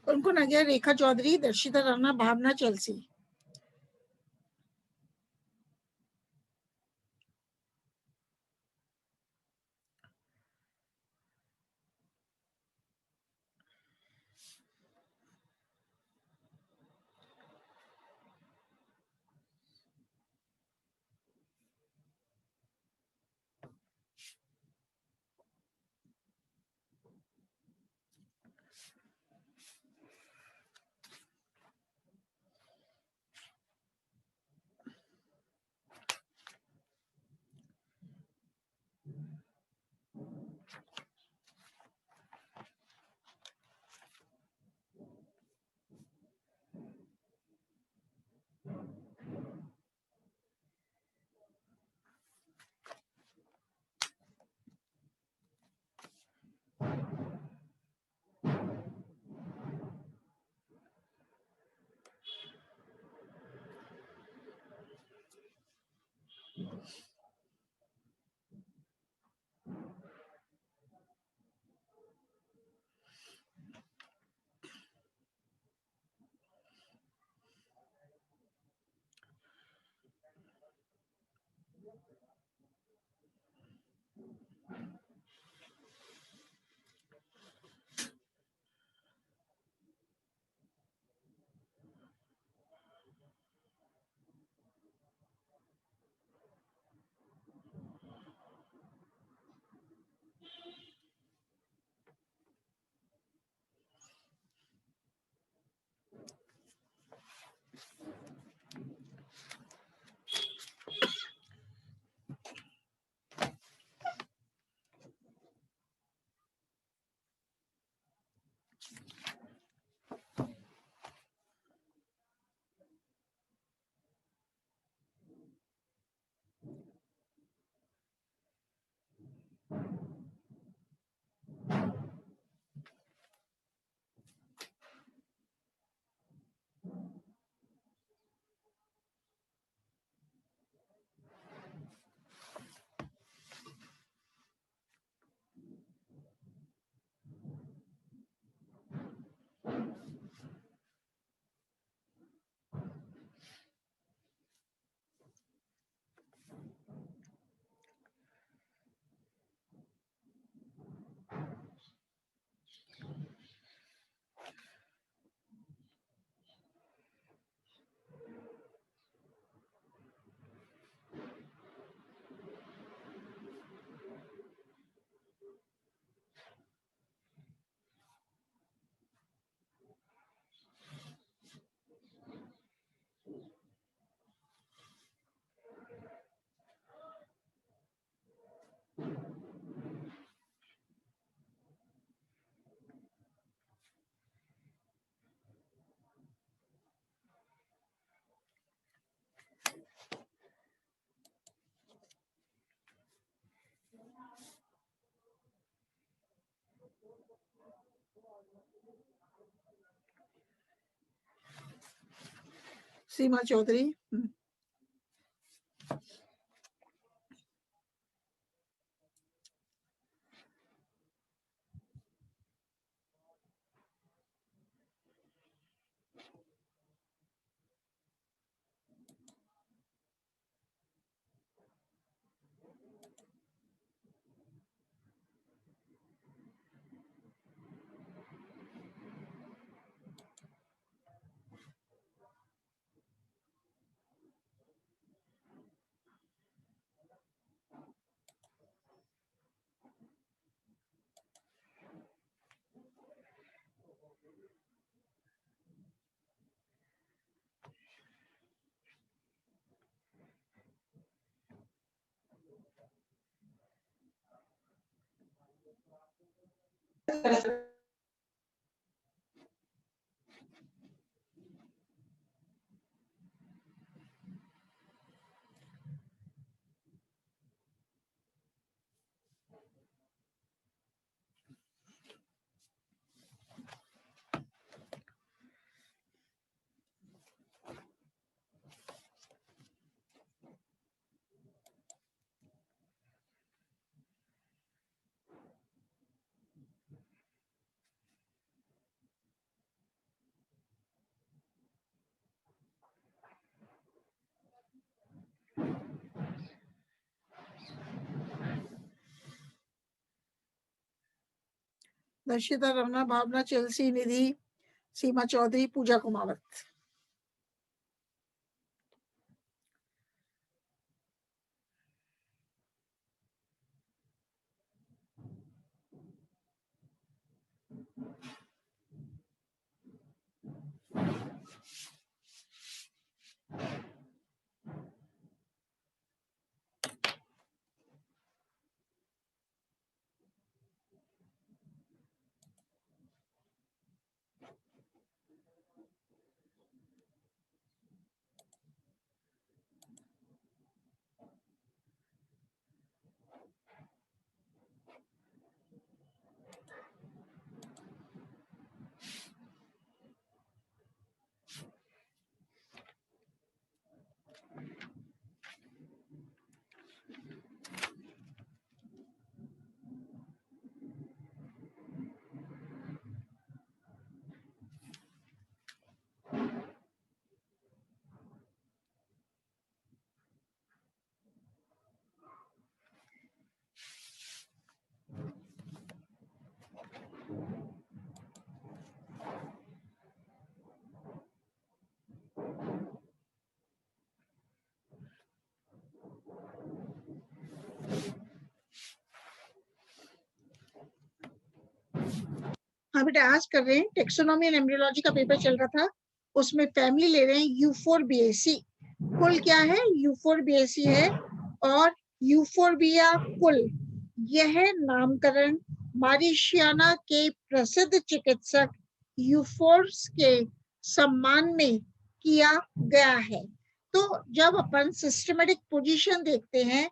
उनको नजर रेखा चौधरी, दर्शिता राणा, भावना चेल्सी। सीमा चौधरी। दर्शिता रमना, भावना चेल्सी, निधि, सीमा चौधरी, पूजा कुमावत। हाँ बेटा, आज कर रहे हैं टेक्सोनॉमी एंड एम्ब्रियोलॉजी का पेपर चल रहा था, उसमें फैमिली ले रहे हैं यूफोरबिएसी। कुल क्या है? यूफोरबिएसी है। और यूफोरबिया कुल, यह नामकरण मारिशियाना के प्रसिद्ध चिकित्सक यूफोर्स के सम्मान में किया गया है। तो जब अपन सिस्टमेटिक पोजीशन देखते हैं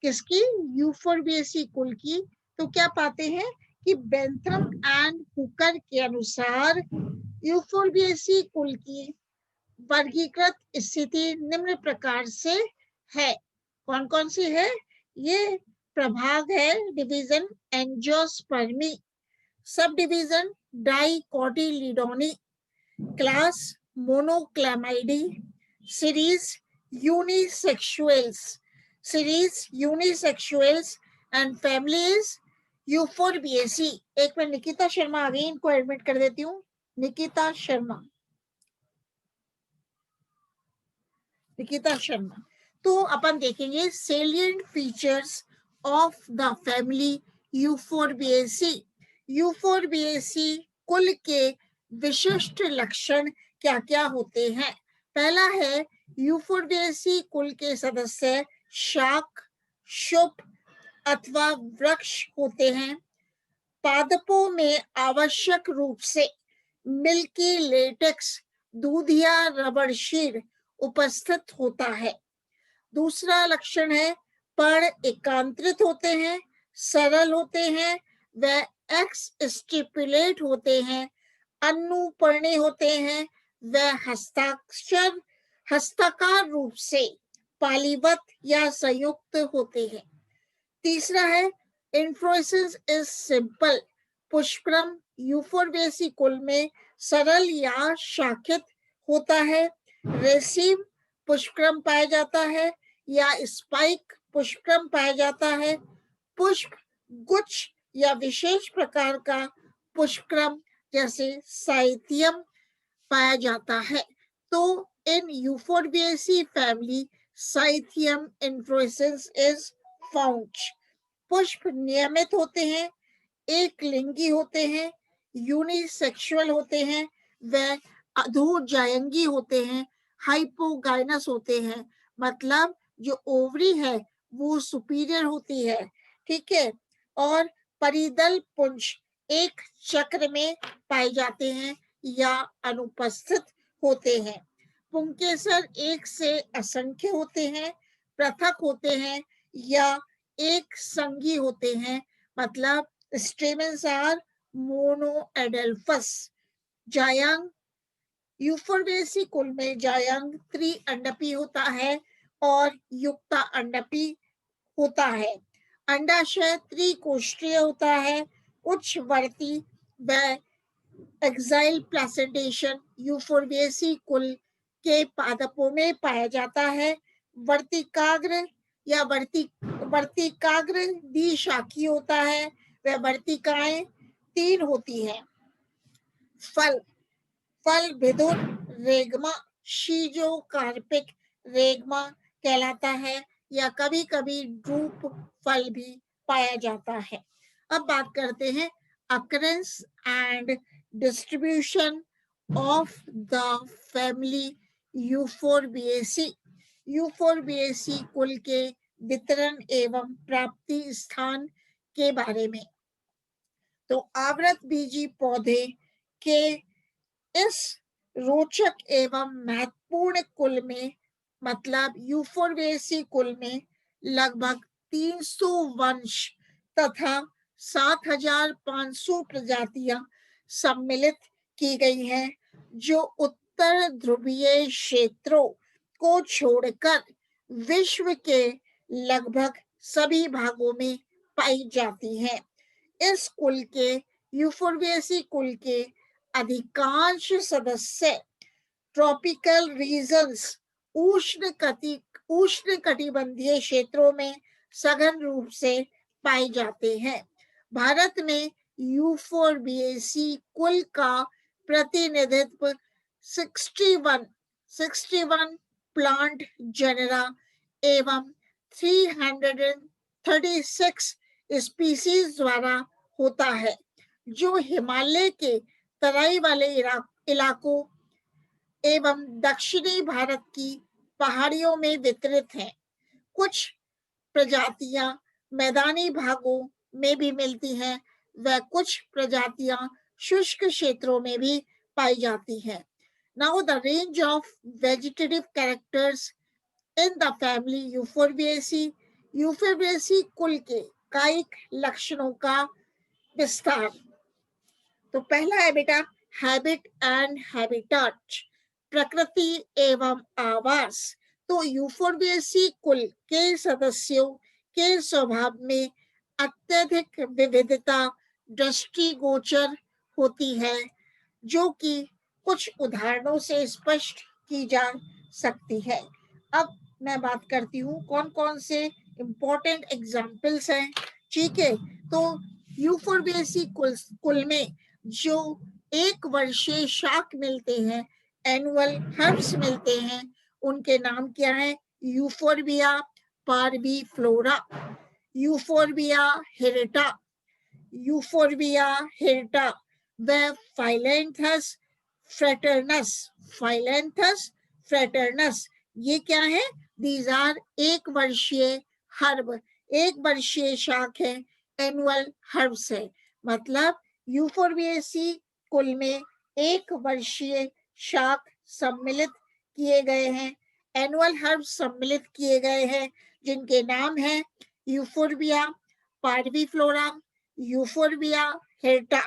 किसकी? यूफोरबिएसी कुल की, तो क्या पाते हैं कि बेंथम एंड हुकर के अनुसार यूफोरबिएसी कुल की वर्गीकृत स्थिति निम्न प्रकार से है। कौन कौन सी है? ये प्रभाग है division Angiospermae, subdivision Dicotyledonae, class Monochlamydeae, series Unisexuales and families Euphorbiaceae. एक मिनट, निकिता शर्मा आ गई, इनको एडमिट कर देती हूँ। निकिता शर्मा, निकिता शर्मा। तो अपन देखेंगे salient features of the family Euphorbiaceae. Euphorbiaceae कुल के विशिष्ट लक्षण क्या क्या होते हैं? पहला है, यूफोरबिएसी कुल के सदस्य शाक, शुभ अथवा वृक्ष होते हैं। पादपों में आवश्यक रूप से मिल्की लेटेक्स, दूधिया रबड़ शीर उपस्थित होता है। दूसरा लक्षण है, पर्ण एकांतरित होते हैं, सरल होते हैं, व एक्स स्टिपुलेट होते हैं, अनुपर्णी होते हैं, व हस्ताकार रूप से पालीवत या संयुक्त होते हैं। तीसरा है, इन्फ्लोरेसेंस इज सिंपल। पुष्पक्रम यूफोरबिएसी कुल में सरल या शाखित होता है। रेसिम पुष्पक्रम पाया जाता है या स्पाइक पुष्पक्रम पाया जाता है। पुष्प गुच्छ या विशेष प्रकार का पुष्पक्रम जैसे साइथियम पाया जाता है। तो in Euphorbiaceae family cyathium inflorescence is found. पुष्प नियमित होते हैं, एक लिंगी होते हैं, यूनिसेक्सुअल होते हैं, व अधोजायंगी होते हैं, हाइपोगाइनस होते हैं। मतलब जो ओवरी है वो सुपीरियर होती है, ठीक है। और परिदल पुंज एक चक्र में पाए जाते हैं या अनुपस्थित होते हैं। पुंकेसर एक से असंख्य होते हैं, पृथक होते हैं या एक संगी होते हैं। मतलब स्टेमेंस आर मोनोएडेल्फस। जायंग यूफोरबिएसी कुल में जायंग त्रिअंडपी होता है और युक्ता अंडपी होता है। अंडाशय त्रिकोष्ठीय होता है। उच्चवर्ती व एक्साइल प्लेसेंटेशन यूफोरबिएसी कुल के पादपों में पाया जाता है। वर्तिकाग्र या वर्तिकाग्र द्विशाखी होता है। वह वर्तिकाएं 3 होती है। फल, फल विदुर रेगमा शीजो कार्पिक रेगमा कहलाता है, या कभी कभी ड्रूप फल भी पाया जाता है। अब बात करते हैं occurrence and distribution of the family Euphorbiaceae. Euphorbiaceae कुल के वितरण एवं प्राप्ति स्थान के बारे में। तो आवृत बीजी पौधे के इस रोचक एवं महत्वपूर्ण कुल में, मतलब यूफोरबिएसी कुल में लगभग 300 वंश तथा 7500 प्रजातियां सम्मिलित की गई हैं, जो उत्तर ध्रुवीय क्षेत्रों को छोड़कर विश्व के लगभग सभी भागों में पाई जाती हैं। इस कुल के यूफोरबिएसी कुल के अधिकांश सदस्य ट्रॉपिकल रीजन्स उष्ण कटिबंधीय क्षेत्रों में सघन रूप से पाए जाते हैं। भारत में यूफोरबिएसी कुल का प्रतिनिधित्व 61 प्लांट जेनेरा एवं 336 स्पीसीज द्वारा होता है, जो हिमालय के तराई वाले इलाकों एवं दक्षिणी भारत की पहाड़ियों में वितरित हैं। कुछ प्रजातियां मैदानी भागों में भी मिलती हैं, व कुछ प्रजातियां शुष्क क्षेत्रों में भी पाई जाती हैं। Now the range of vegetative characters in the family Euphorbiaceae, Euphorbiaceae कुल के कायिक लक्षणों का विस्तार। तो पहला है बेटा हैबिट एंड हैबिटाट, प्रकृति एवं आवास। तो यूफोरबिएसी कुल के सदस्यों के स्वभाव में अत्यधिक विविधता दृष्टिगोचर होती है, जो कि कुछ उदाहरणों से स्पष्ट की जा सकती है। अब मैं बात करती हूँ कौन कौन से इंपॉर्टेंट एग्जाम्पल्स हैं। ठीक है, तो यूफोरबिएसी कुल में जो एक वर्षीय शाक मिलते हैं, एनुअल हर्ब्स मिलते हैं, उनके नाम क्या है? यूफोरबिया पार्वीफ्लोरा, यूफोरबिया हिरटा, यूफोरबिया हिरटा व फाइलेंथस फ्रेटर्नस, फाइलेंथस फ्रेटर्नस। ये क्या है? दीज आर एक वर्षीय हर्ब, एक वर्षीय शाक है, एनुअल हर्ब्स है। मतलब यूफोरबिएसी कुल में एक वर्षीय शाक सम्मिलित किए गए हैं, एनुअल हर्ब्स सम्मिलित किए गए हैं, जिनके नाम है यूफोरबिया पार्वीफ्लोरा, यूफोरबिया हिरटा।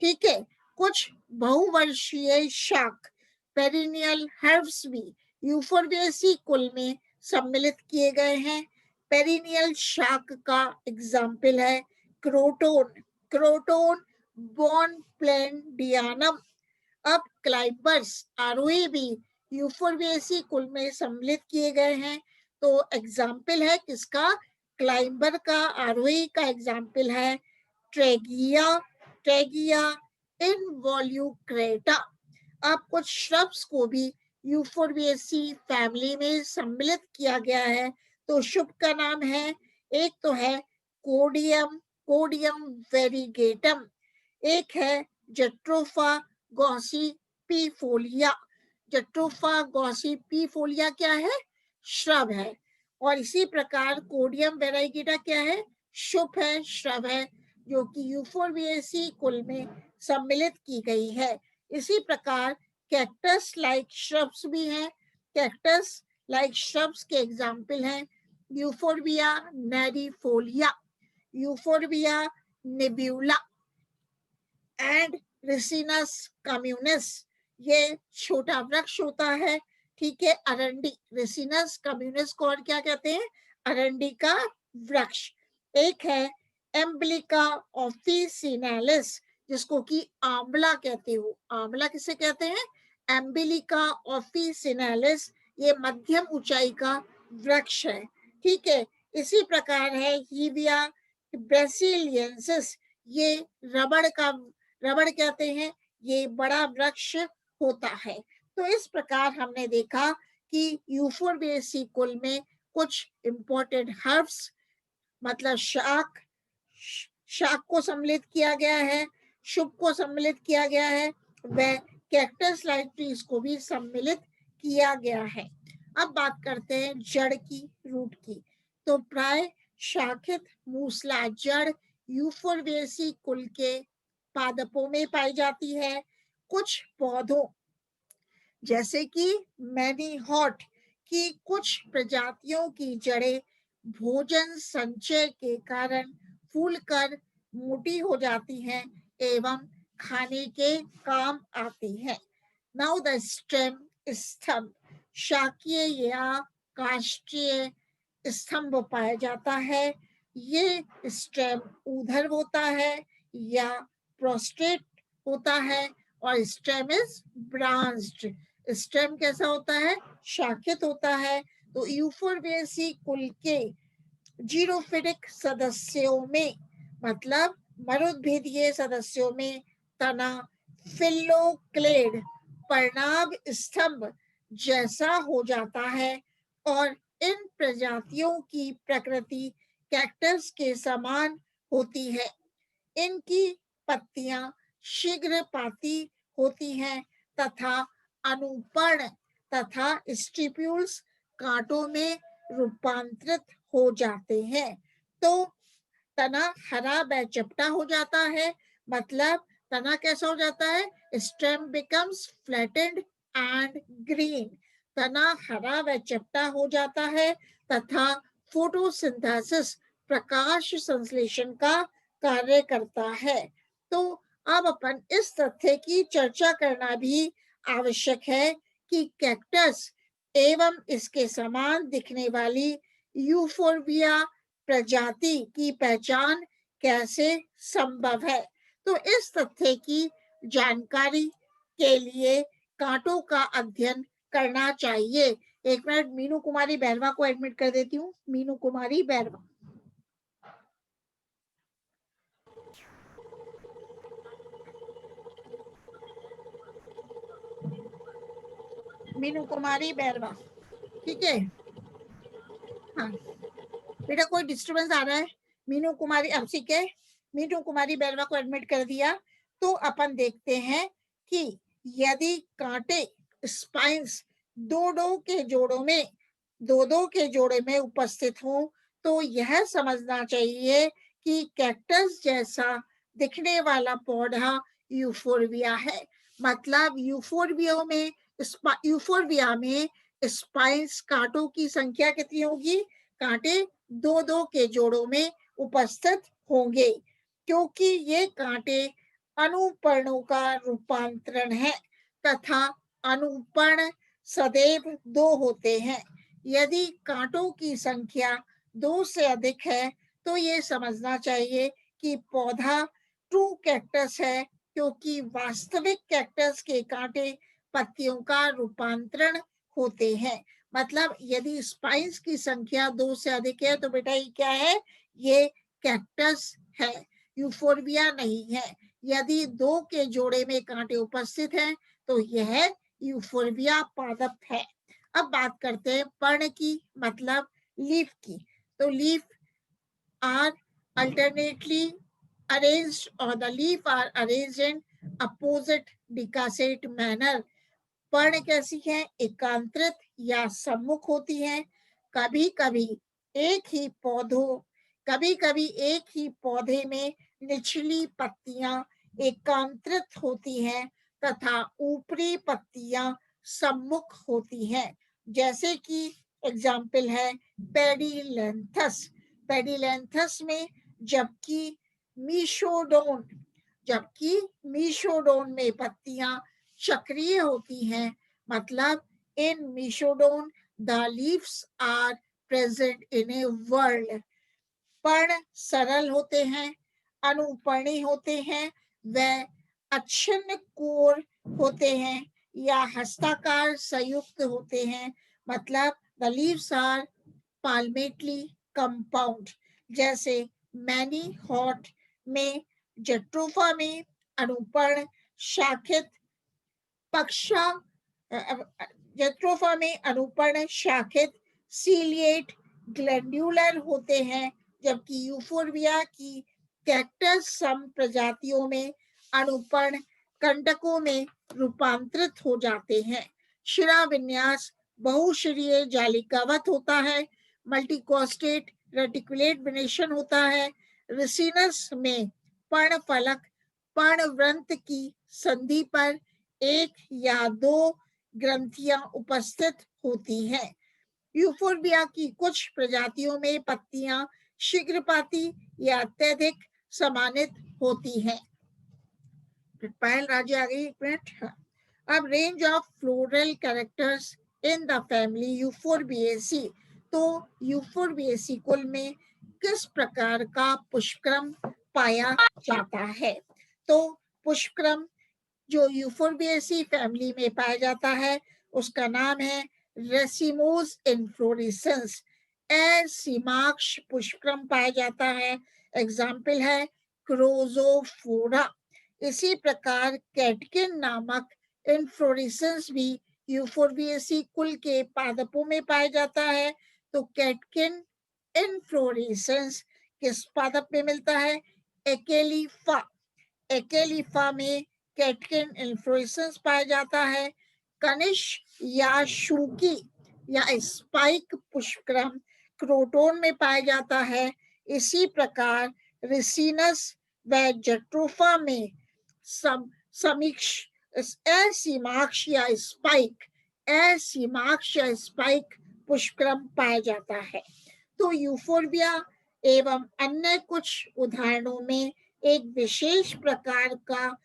ठीक है, कुछ बहुवर्षीय शाक पेरिनियल हर्ब्स भी यूफोरबिएसी कुल में सम्मिलित किए गए हैं। पेरिनियल शाक का एग्जाम्पल है क्रोटोन, क्रोटोन बॉनप्लैंडियानम। अब क्लाइंबर्स आरोही भी यूफोरबिएसी कुल में सम्मिलित किए गए हैं। तो एग्जाम्पल है किसका? क्लाइंबर का, आरोही का एग्जाम्पल है ट्रेगिया, ट्रेगिया इनवॉल्यूक्रेटा। अब कुछ श्रब्स को भी यूफोरबिएसी फैमिली में सम्मिलित किया गया है। तो शुभ का नाम है, एक तो है कोडियम, कोडियम वेरीगेटम, एक है जट्रोफा गॉसिपिफोलिया। जट्रोफा गॉसिपिफोलिया क्या है? श्रब है। और इसी प्रकार कोडियम वेराइगेटा क्या है? शुभ है, श्रब है, जो कि यूफोरबिएसी कुल में सम्मिलित की गई है। इसी प्रकार कैक्टस लाइक श्रब्स भी हैं। कैक्टस लाइक श्रब्स के एग्जाम्पल हैं Euphorbia neriifolia, Euphorbia nivulia and Ricinus communis. ये छोटा वृक्ष होता है, ठीक है, अरंडी। रिसिनस कम्युनिस को और क्या कहते हैं? अरंडी का वृक्ष। एक है एम्बलिका ऑफिसिनालिस, जिसको कि आंवला कहते हो। आंवला किसे कहते हैं? एम्बलिका ऑफिसिनालिस। ये मध्यम ऊंचाई का वृक्ष है। ठीक है, इसी प्रकार है हीविया ब्रासिलियंसिस। ये रबड़ कहते हैं, ये बड़ा वृक्ष होता है। तो इस प्रकार हमने देखा कि यूफोर्बिएसी कुल में कुछ इम्पोर्टेंट हर्ब्स मतलब शाक को सम्मिलित किया गया है, शुभ को सम्मिलित किया गया है, व कैक्टस लाइक ट्रीज को भी सम्मिलित किया गया है। अब बात करते हैं जड़ की, रूट की। तो प्राय शाखित मूसला जड़ यूफोर्बिएसी कुल के पादपों में पाई जाती है। कुछ पौधों जैसे कि मैनी हॉट की कुछ प्रजातियों की जड़ें भोजन संचय के कारण फूलकर मोटी हो जाती हैं एवं खाने के काम आती हैं। नाउ द स्टेम स्तंभ शाकीय या काष्ठीय स्तंभ पाया जाता है। ये स्टेम ऊर्ध्व होता है या प्रोस्ट्रेट होता है और स्टेम इज ब्रांच्ड। स्टेम कैसा होता है? शाखित होता है। तो यूफोर्बिएसी कुल के जीरोफिटिक सदस्यों में मतलब मरुद्भिदीय सदस्यों में तना फिल्लोक्लेड पर्णाभ स्तंभ जैसा हो जाता है और इन प्रजातियों की प्रकृति कैक्टस के समान होती है। इनकी पत्तियां शीघ्रपाती होती हैं तथा अनुपर्ण तथा स्टिप्यूल्स कांटों में रूपांतरित हो जाते हैं। तो तना हरा व चपटा हो जाता है। मतलब तना कैसा हो जाता है? Stem becomes flattened and green. तना हरा व चपटा हो जाता है तथा फोटोसिंथेसिस प्रकाश संश्लेषण का कार्य करता है। तो अब अपन इस तथ्य की चर्चा करना भी आवश्यक है कि कैक्टस एवं इसके समान दिखने वाली यूफोर्बिया प्रजाति की पहचान कैसे संभव है। तो इस तथ्य की जानकारी के लिए कांटों का अध्ययन करना चाहिए। एक मिनट मीनू कुमारी बैरवा को एडमिट कर देती हूँ। मीनू कुमारी बैरवा। मीनू कुमारी बैरवा, ठीक है। हाँ बेटा कोई डिस्टर्बेंस आ रहा है? मीनू कुमारी अब ठीक है, मीनू कुमारी बैरवा को एडमिट कर दिया। तो अपन देखते हैं कि यदि कांटे स्पाइंस दो के जोड़े में उपस्थित हो तो यह समझना चाहिए कि कैक्टस जैसा दिखने वाला पौधा यूफोर्बिया है। मतलब यूफोर्बिया में स्पाइंस कांटों की संख्या कितनी होगी? कांटे दो के जोड़ों में उपस्थित होंगे क्योंकि ये कांटे अनुपर्णों का रूपांतरण है तथा अनुपर्ण सदैव दो होते हैं। यदि कांटों की संख्या दो से अधिक है तो ये समझना चाहिए कि पौधा ट्रू कैक्टस है क्योंकि वास्तविक कैक्टस के कांटे पत्तियों का रूपांतरण होते हैं। मतलब यदि स्पाइंस की संख्या दो से अधिक है तो बेटा ये क्या है? ये कैक्टस है, यूफोर्बिया नहीं है। यदि दो के जोड़े में कांटे उपस्थित हैं तो यह यूफोर्बिया पादप है। अब बात करते हैं पर्ण की मतलब लीफ की। तो leaf are alternately arranged or the leaf are arranged in opposite decussate manner। पर्ण कैसी है? एकांतरित या सम्मुख होती है। कभी कभी एक ही पौधे में निचली पत्तियां एकांतरित होती हैं तथा ऊपरी पत्तियां सम्मुख होती हैं। जैसे कि एग्जाम्पल है पेडिलेंथस में, जबकि मीशोडोन में पत्तियां चक्रीय होती हैं। मतलब इन मीशोडोन the leaves are present in a whorl. पर्ण सरल होते हैं, अनुपर्णी होते हैं, व अच्छिन्न कोर होते हैं या हस्ताकार संयुक्त होते हैं। मतलब द लीव्स आर पाल्मेटली कंपाउंड। जैसे मैनी हॉट में जेट्रोफा में अनुपर्ण शाखित पक्षा जेट्रोफा में अनुपर्ण शाखित सीलिएट ग्लैंड्यूलर होते हैं, जबकि यूफोर्बिया की कैक्टस सम प्रजातियों में अनुपर्ण कंटकों में रूपांतरित हो जाते हैं। शिरा विन्यास बहुशिरीय जालिकावत होता है। मल्टीकॉस्टेट रेटिकुलेट वेनेशन होता है। रिसिनस में पर्णफलक पर्णवृंत की संधि पर एक या दो ग्रंथियां उपस्थित होती हैं। यूफोर्बिया की कुछ प्रजातियों में पत्तियां शीघ्रपाती या अत्यधिक समानित होती हैं। पायल राज्य आ गई, एक मिनट। हाँ। अब range of floral characters in the family Euphorbiaceae. तो यूफोर्बिएसी कुल में किस प्रकार का पुष्पक्रम पाया जाता है? तो पुष्पक्रम जो यूफोर्बिएसी फैमिली में पाया जाता है उसका नाम है रेसिमोस इन्फ्लोरेसेंस। एसिमाक्ष पुष्पक्रम पाया जाता है। एग्जाम्पल है क्रोजोफोरा। इसी प्रकार कैटकिन नामक इन्फ्लोरेसेंस भी यूफोर्बिएसी कुल के पादपों में पाया जाता है। तो कैटकिन इन्फ्लोरेसेंस किस पादप में मिलता है? एकेलिफा। एकेलिफा में कैटकिन इन्फ्लोरेसेंस पाया जाता है। कनिश या शूकी या स्पाइक पुष्पक्रम क्रोटोन में पाया जाता है। इसी प्रकार रिसिनस व जेट्रोफा में असीमाक्ष या स्पाइक पुष्पक्रम पाया जाता है। तो यूफोर्बिया एवं अन्य कुछ उदाहरणों में एक विशेष प्रकार का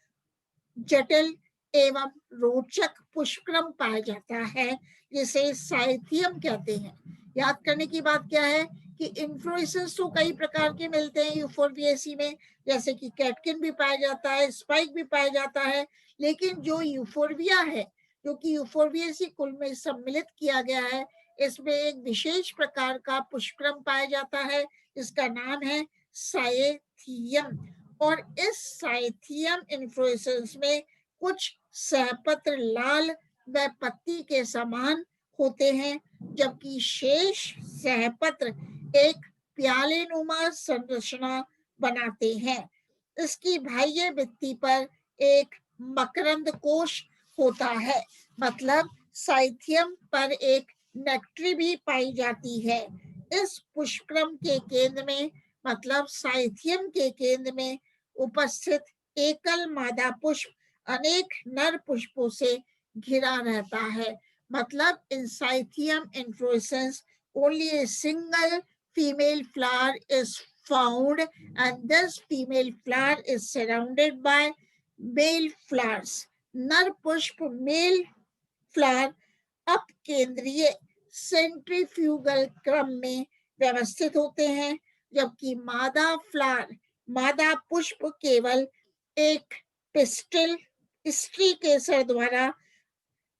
जटिल एवं रोचक पुष्पक्रम पाया जाता है जिसे साइथियम कहते हैं। याद करने की बात क्या है कि इन्फ्लोरेसेंस तो कई प्रकार के मिलते हैं यूफोर्बिएसी में, जैसे कि कैटकिन भी पाया जाता है, स्पाइक भी पाया जाता है, लेकिन जो यूफोर्बिया है जो कि यूफोर्बिएसी कुल में सम्मिलित किया गया है, इसमें एक विशेष प्रकार का पुष्पक्रम पाया जाता है जिसका नाम है साइथियम। और इस साइथियम इन्फ्लोरेसेंस में कुछ सहपत्र लाल व पत्ती के समान होते हैं, जबकि शेष सहपत्र एक प्यालेनुमा संरचना बनाते हैं। इसकी बाह्य भित्ति पर एक मकरंद कोश होता है। मतलब साइथियम पर एक नेक्ट्री भी पाई जाती है। इस पुष्पक्रम के केंद्र में, मतलब साइथियम के केंद्र में उपस्थित एकल मादा पुष्प अनेक नर पुष्पों से घिरा रहता है। मतलब in cyathium inflorescence only a single female flower is found and this female flower is surrounded by male flowers. नर पुष्प मेल फ्लावर अपकेंद्रीय सेंट्रीफ्यूगल क्रम में व्यवस्थित होते हैं, जबकि मादा पुष्प केवल एक पिस्टिल स्त्री केसर द्वारा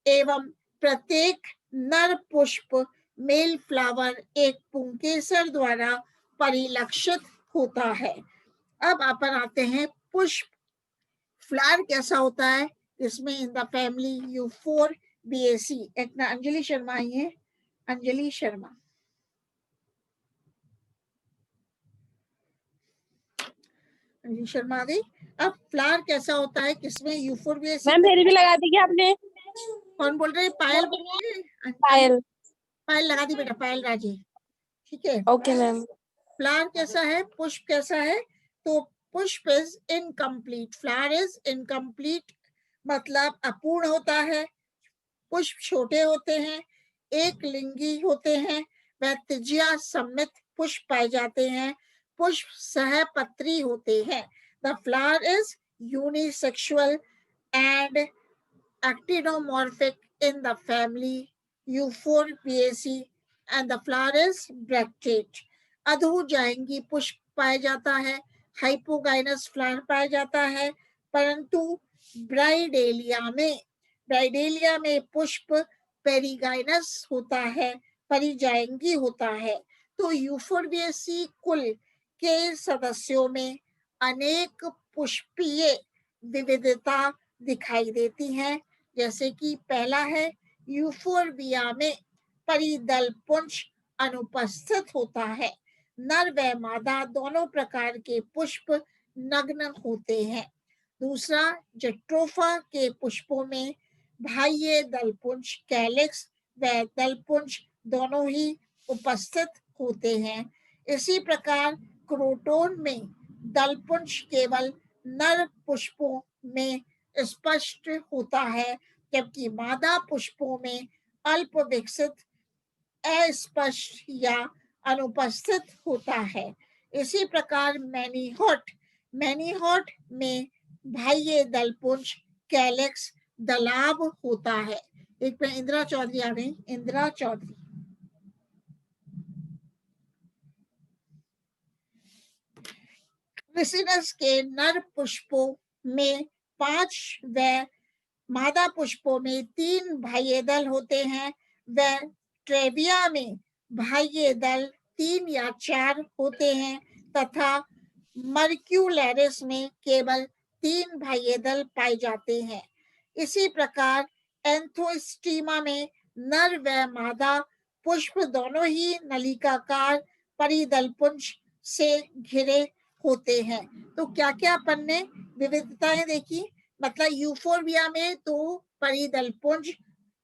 एवं प्रत्येक नर पुष्प मेल फ्लावर एक पुंकेसर द्वारा परिलक्षित होता है। अब अपन आते हैं पुष्प फ्लावर कैसा होता है इसमें इन द फैमिली यूफोर्बिएसी। एक ना अंजलि शर्मा आई है, अंजलि शर्मा। अंजलि शर्मा आ गई। अब फ्लावर कैसा होता है किसमें यूफोर्बिएसी? मैम मेरी भी लगा दी क्या आपने? कौन बोल रहे हैं? पायल बोल रही है। पायल। पायल लगा दी बेटा, पायल राजे। ठीक है। Okay ma'am. फ्लावर कैसा है, पुष्प कैसा है? तो पुष्प is incomplete, flower is incomplete मतलब अपूर्ण होता है। पुष्प छोटे होते हैं, एक लिंगी होते हैं, वह त्रिज्या सम्मित पुष्प पाए जाते हैं। पुष्प सहपत्री होते हैं। The flower is unisexual and actinomorphic in the family Euphorbiaceae and the flower is bracteate. अधोजाइंगी पुष्प पाया जाता है, हाइपोगाइनस फ्लावर पाया जाता है, परंतु ब्राइडेलिया में पुष्प पेरिगाइनस होता है, परिजाइंगी होता है। तो यूफोर्बिएसी कुल के सदस्यों में अनेक पुष्पीय विविधता दिखाई देती है। जैसे कि पहला है, यूफोर्बिया में परिदल पुंज अनुपस्थित होता है। नर व मादा दोनों प्रकार के पुष्प नग्न होते हैं। दूसरा, जट्रोफा के पुष्पों में बाह्य दलपुंज कैलिक्स व दलपुंज दोनों ही उपस्थित होते हैं। इसी प्रकार क्रोटोन में दलपुंज केवल नर पुष्पों में स्पष्ट होता है, जबकि मादा पुष्पों में अल्प विकसित, अस्पष्ट या अनुपस्थित होता है। इसी प्रकार मैनीहॉट में बाह्य दलपुंज कैलिक्स दलाब होता है। एक पे इंदिरा चौधरी आ गई। इंदिरा चौधरी। रिसिनस के नर पुष्पों में 5 व मादा पुष्पों में 3 बाह्य दल होते हैं। व ट्रेविया में बाह्य दल 3 या 4 होते हैं तथा मर्क्यूलरिस में केवल 3 बाह्य दल पाए जाते हैं। इसी प्रकार एंथोस्टीमा में नर व मादा पुष्प दोनों ही नलिकाकार परिदलपुंज से घिरे होते हैं। तो क्या क्या अपन ने विविधताएं देखी। मतलब यूफोर्बिया में तो परिदलपुंज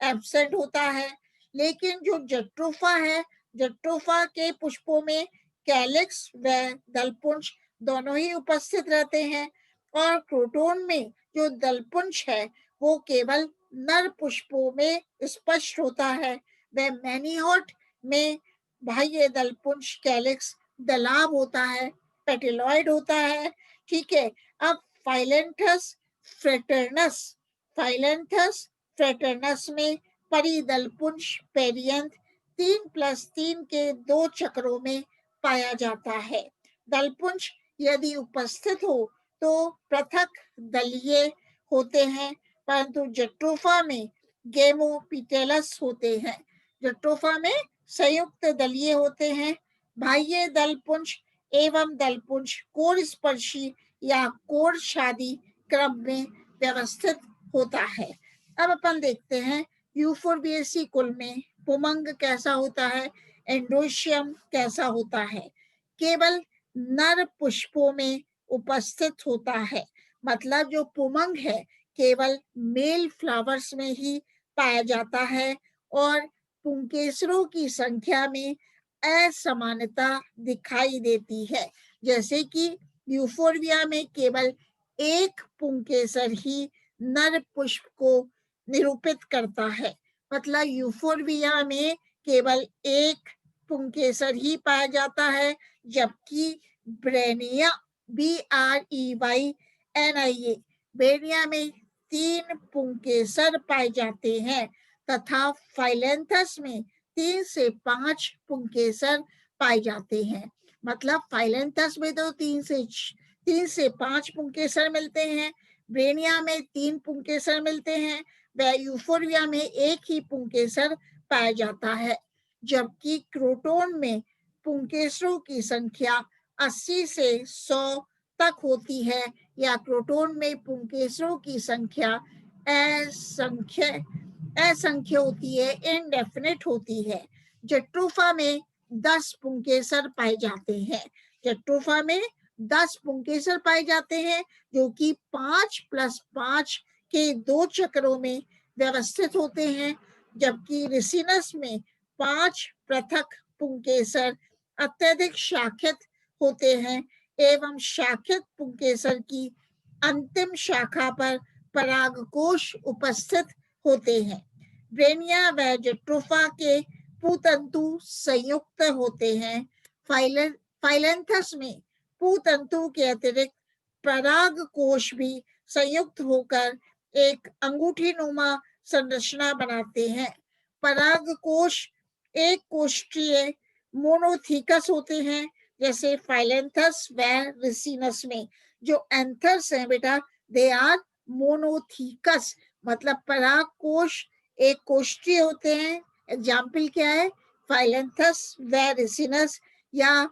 एब्सेंट होता है, लेकिन जो जट्रोफा है, जट्रोफा के पुष्पों में कैलिक्स व दलपुंज दोनों ही उपस्थित रहते हैं। और क्रोटोन में जो दलपुंज है वो केवल नर पुष्पों में स्पष्ट होता है। व मैनीहॉट में बाह्य दलपुंज कैलिक्स दलाब होता है, पेटिलॉइड होता है। ठीक है। अब फाइलेंथस फ्रेटर्नस में परिदलपुंज पेरियंथ 3+3 के 2 चक्रों में पाया जाता है। दलपुंज यदि उपस्थित हो तो पृथक दलीय होते हैं, परंतु जट्रोफा में गेमोपिटेलस होते हैं। जट्रोफा में संयुक्त दलीय होते हैं। बाह्य दलपुंज एवं दलपुंज कोर स्पर्शी या कोर शादी क्रम में व्यवस्थित होता है। अब अपन देखते हैं यूफोर्बिएसी कुल में पुमंग कैसा होता है, एंडोशियम कैसा होता है। केवल नर पुष्पों में उपस्थित होता है। मतलब जो पुमंग है केवल मेल फ्लावर्स में ही पाया जाता है और पुंकेसरों की संख्या में असमानता दिखाई देती है। जैसे कि यूफोर्बिया में केवल एक पुंकेसर ही नर पुष्प को निरूपित करता है। मतलब यूफोर्बिया में केवल एक पुंकेसर ही पाया जाता है, जबकि ब्रेनिया BREYNIA ब्रेनिया में 3 पुंकेसर पाए जाते हैं तथा फाइलेंथस में 3 से 5 पुंकेसर पाए जाते हैं। मतलब फाइलेंथस में तो 3 से 5 पुंकेसर मिलते हैं, ब्रेनिया में 3 पुंकेसर मिलते हैं, व यूफोर्बिया में 1 ही पुंकेसर पाया जाता है। जबकि क्रोटोन में पुंकेसरों की संख्या 80 से 100 तक होती है, या क्रोटोन में पुंकेसरों की संख्या असंख्य होती है, इनडेफिनिट होती है। जट्रोफा में 10 पुंकेसर पाए जाते हैं। जट्रोफा में 10 पुंकेसर पाए जाते हैं, जो कि 5+5 के 2 चक्रों में व्यवस्थित होते हैं। जबकि रिसिनस में 5 पृथक पुंकेसर अत्यधिक शाखित होते हैं एवं शाखित पुंकेसर की अंतिम शाखा पर परागकोश उपस्थित होते हैं। ब्रेनिया व जट्रोफा के पूतंतु संयुक्त होते हैं। फाइलेंथस में पूतंतु के अतिरिक्त परागकोश भी संयुक्त होकर एक अंगूठीनुमा संरचना बनाते हैं। परागकोश एक कोष्ठीय मोनोथीकस होते हैं, जैसे फाइलेंथस व रिसिनस में। जो एंथर्स हैं बेटा, दे आर मोनोथीकस, मतलब परागकोश एक कोष्ठीय होते हैं। एग्जाम्पल क्या है, फाइलेंथस व रिसिनस। या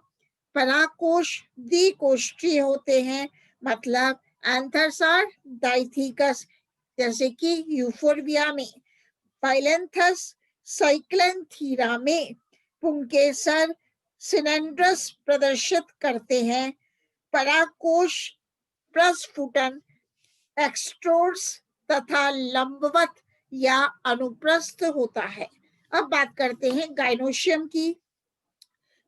परागकोश द्विकोष्ठीय होते हैं, मतलब एंथर्स आर डाइथिकस, जैसे कि यूफोर्बिया में। फाइलेंथस साइक्लेंथीरा में पुंकेसर सिनेंड्रस प्रदर्शित करते हैं। पराकोश प्रस्फुटन एक्सट्रोर्स तथा लंबवत या अनुप्रस्थ होता है। अब बात करते हैं गाइनोशियम की।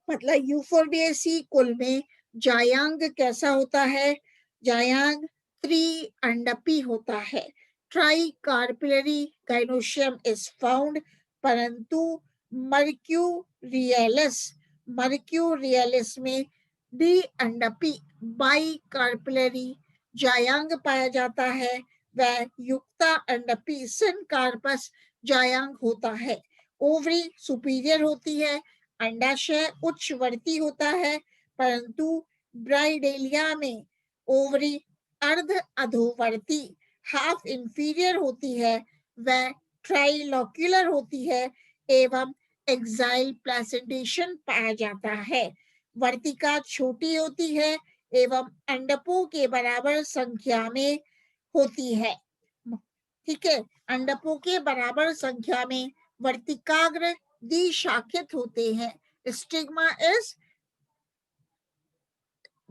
मतलब यूफोर्बिएसी कुल में जायांग कैसा होता है? जायांग त्रिअंडपी होता है। ट्राई कार्पिलरी गाइनोशियम इज फाउंड, परंतु मर्क्यूरियलिस मर्क्यूरियलिस में द्विअंडपी बाई कार्पिलरी जायांग पाया जाता है। वह युक्ता अंडपी सिनकार्पस जायांग होता है। ओवरी सुपीरियर होती है, अंडाशय उच्चवर्ती होता है, परंतु ब्राइडेलिया में ओवरी अर्ध अधोवर्ती हाफ इंफीरियर होती है। वह ट्राइलोक्युलर होती है एवं एक्साइल प्लेसेंटेशन पाया जाता है। वर्तिका छोटी होती है एवं अंडकों के बराबर संख्या में होती है। ठीक है, अंडकों के बराबर संख्या में वर्तिकाग्र द्विशाखित होते हैं। स्टिग्मा इज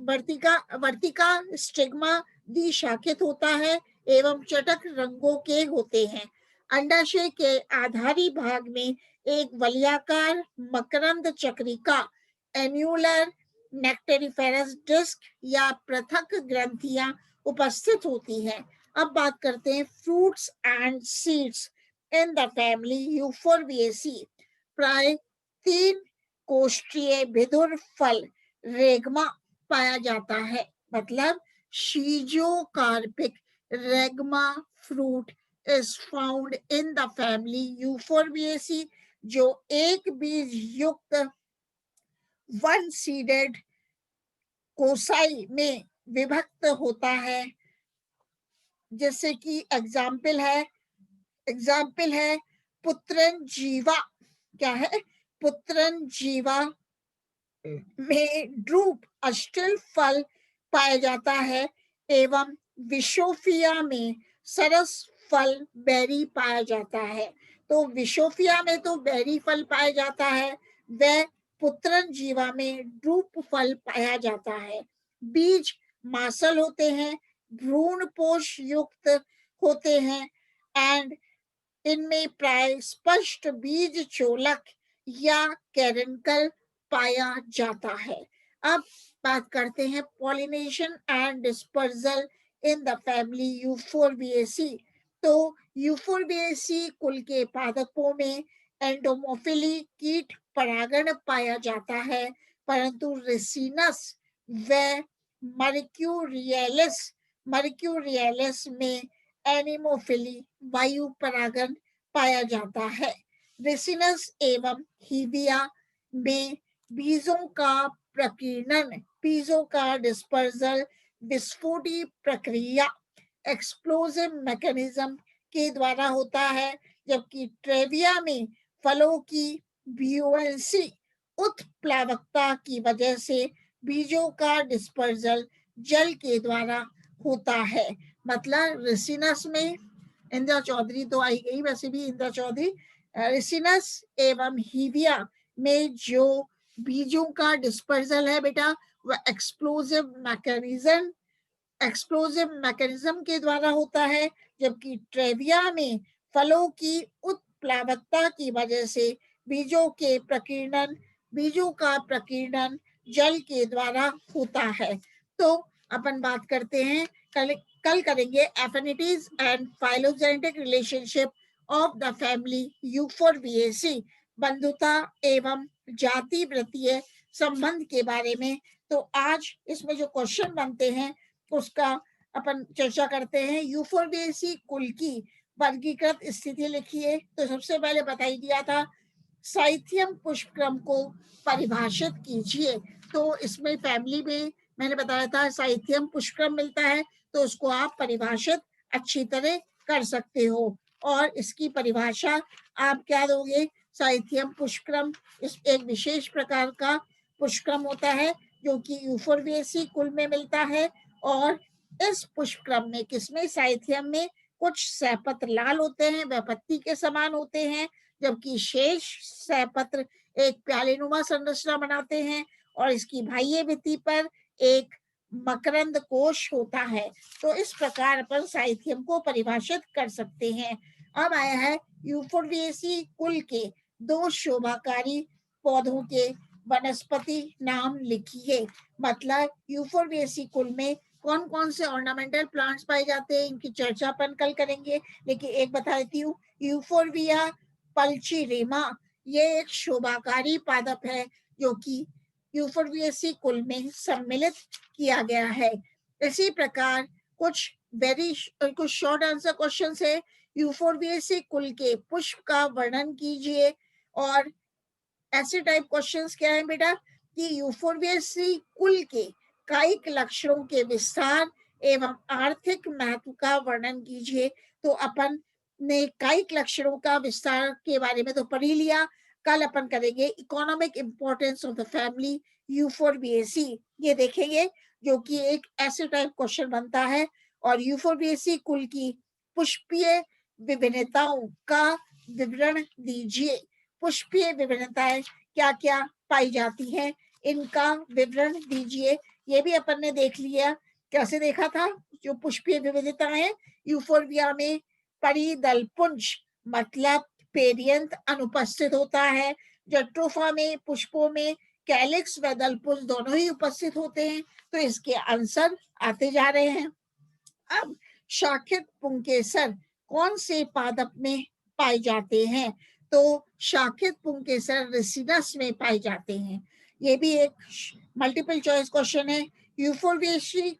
वर्तिका स्टिग्मा द्विशाखित होता है एवं चटक रंगों के होते हैं। अंडाशय के आधारी भाग में एक वलयाकार मकरंद चक्रिका एन्यूलर नेक्टेरिफेरस डिस्क या पृथक ग्रंथियां उपस्थित होती हैं। अब बात करते हैं fruits and seeds in the family Euphorbiaceae. प्राय 3 कोष्ठीय भिदुर फल रेगमा पाया जाता है। मतलब schizocarpic regma fruit is found in the family Euphorbiaceae, जो एक बीज युक्त वन सीडेड कोसाई में विभक्त होता है। जैसे कि एग्जाम्पल है पुत्रन जीवा। क्या है? पुत्रन जीवा में ड्रूप अष्टल फल पाया जाता है एवं विशोफिया में सरस फल बेरी पाया जाता है। तो विशोफिया में तो बेरी फल पाया जाता है, वह पुत्रन जीवा में ड्रूप फल पाया जाता है। बीज मासल होते हैं, भ्रूण पोष युक्त होते हैं एंड इनमें प्राय स्पष्ट बीज चोलक या कैरंकल पाया जाता है। अब बात करते हैं pollination and dispersal in the family Euphorbiaceae. तो यूफोर्बिएसी कुल के पादपों में एंडोमोफिली कीट परागण पाया जाता है, परंतु रेसिनस व मर्क्यूरियलिस में एनिमोफिली वायु परागण पाया जाता है। रेसिनस एवं हीविया में बीजों का प्रकीर्णन, बीजों का डिस्पर्सल विस्फोटी प्रक्रिया एक्सप्लोसिव मैकेनिज्म के द्वारा होता है, जबकि ट्रेविया में फलों की ब्यूएंसी उत्प्लावकता की वजह से बीजों का डिस्पर्सल जल के द्वारा होता है। मतलब रेसिनस में इंदिरा चौधरी तो आई गई, वैसे भी इंदिरा चौधरी रेसिनस एवं हीविया में जो बीजों का डिस्पर्सल है बेटा, वह एक्सप्लोसिव मैकेनिज्म के द्वारा होता है, जबकि ट्रेविया में फलों की उत्प्लावकता की वजह से बीजों का प्रकीर्णन जल के द्वारा होता है। तो अपन बात करते हैं, कल करेंगे affinities and phylogenetic relationship of the family Euphorbiaceae, बंधुता एवं जाति वृत्तीय संबंध के बारे में। तो आज इसमें जो क्वेश्चन बनते हैं उसका अपन चर्चा करते हैं। यूफोर्बिएसी कुल की वर्गीकृत स्थिति लिखिए। तो सबसे पहले बता ही दिया था, साइथियम पुष्पक्रम को परिभाषित कीजिए। तो इसमें फैमिली में मैंने बताया था साइथियम पुष्पक्रम मिलता है, तो उसको आप परिभाषित अच्छी तरह कर सकते हो। और इसकी परिभाषा आप क्या दोगे? साइथियम पुष्पक्रम इस एक विशेष प्रकार का पुष्पक्रम होता है जो कि यूफोर्बिएसी कुल में मिलता है और इस पुष्पक्रम में किसमें, साइथियम में कुछ सहपत्र लाल होते हैं, वह पत्ती के समान होते हैं, जबकि शेष सहपत्र एक प्यालेनुमा संरचना बनाते हैं और इसकी बाह्य भित्ति पर एक मकरंद कोश होता है। तो इस प्रकार अपन साइथियम को परिभाषित कर सकते हैं। अब आया है यूफोर्बिएसी कुल के 2 शोभाकारी पौधों के वनस्पति नाम लिखिए। मतलब यूफोर्बिएसी कुल में कौन कौन से ऑर्नामेंटल प्लांट्स पाए जाते हैं, इनकी चर्चा अपन कल करेंगे। लेकिन एक बता देती हूँ, यूफोर्बिया पल्चीरेमा ये एक शोभाकारी पादप है जो कि यूफोर्बिएसी कुल में सम्मिलित किया गया है। इसी प्रकार कुछ शॉर्ट आंसर क्वेश्चन है। यूफोर्बिएसी कुल के पुष्प का वर्णन कीजिए। और ऐसे टाइप क्वेश्चंस क्या है बेटा कि यूफोर्बिएसी कुल के कायिक लक्षणों के विस्तार एवं आर्थिक महत्व का वर्णन कीजिए। तो अपन ने कायिक लक्षणों का विस्तार के बारे में तो पढ़ ही लिया। कल अपन करेंगे economic importance of the family Euphorbiaceae, ये देखेंगे, जो कि एक ऐसे टाइप क्वेश्चन बनता है। और यूफोर्बिएसी कुल की पुष्पीय विभिन्नताओं का विवरण दीजिए। पुष्पीय विभिन्नताएं क्या क्या पाई जाती हैं, इनका विवरण दीजिए। ये भी अपन ने देख लिया। कैसे देखा था? जो पुष्पीय विविधताएं, यूफोर्बिया में परिदलपुंज मतलब पेरियंथ अनुपस्थित होता है। जट्रोफा में पुष्पों में कैलिक्स व दलपुंज दोनों ही उपस्थित होते हैं। तो इसके आंसर आते जा रहे हैं। अब शाखित पुंकेसर कौन से पादप में पाए जाते हैं? तो शाखित पुंकेसर रिसिनस में पाए जाते हैं। ये भी एक मल्टीपल चॉइस क्वेश्चन है। यूफोर्बिएसी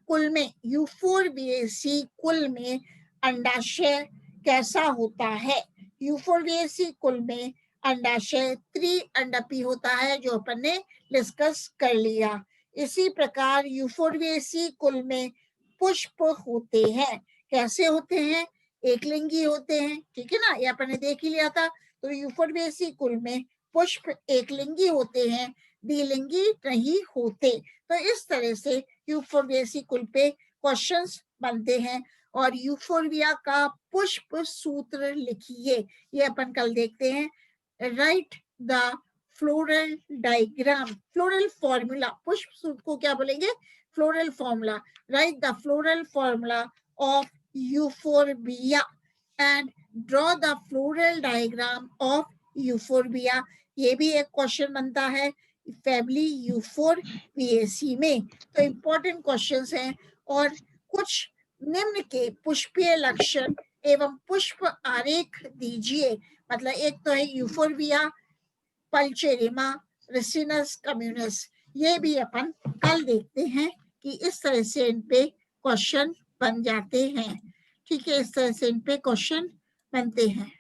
कुल में अंडाशय कैसा होता है? यूफोर्बिएसी कुल में अंडाशय त्रिअंडपी होता है, जो अपन ने डिस्कस कर लिया। इसी प्रकार यूफोर्बिएसी कुल में पुष्प होते हैं। कैसे होते हैं? एकलिंगी होते हैं, ठीक है ना, ये अपन ने देख ही लिया था। तो यूफोर्बिएसी कुल में पुष्प एकलिंगी होते हैं, द्विलिंगी नहीं होते। तो इस तरह से यूफोर्बिएसी कुल पे क्वेश्चंस बनते हैं। और यूफोर्बिया का पुष्प सूत्र लिखिए, ये अपन कल देखते हैं। Right the floral diagram, floral formula, पुष्प सूत्र को क्या बोलेंगे? Floral formula. Right the floral formula of euphorbia and draw the floral diagram of euphorbia. ये भी एक क्वेश्चन बनता है फैमिली यूफोर्बिएसी में। तो इंपॉर्टेंट क्वेश्चंस हैं। और कुछ निम्न के पुष्पीय लक्षण एवं पुष्प आरेख दीजिए। मतलब एक तो है यूफोर्बिया पल्चेरिमा रिसिनस कम्युनिस, ये भी अपन कल देखते हैं कि इस तरह से इन पे क्वेश्चन बन जाते हैं। ठीक है, इस तरह से इन पे क्वेश्चन बनते हैं।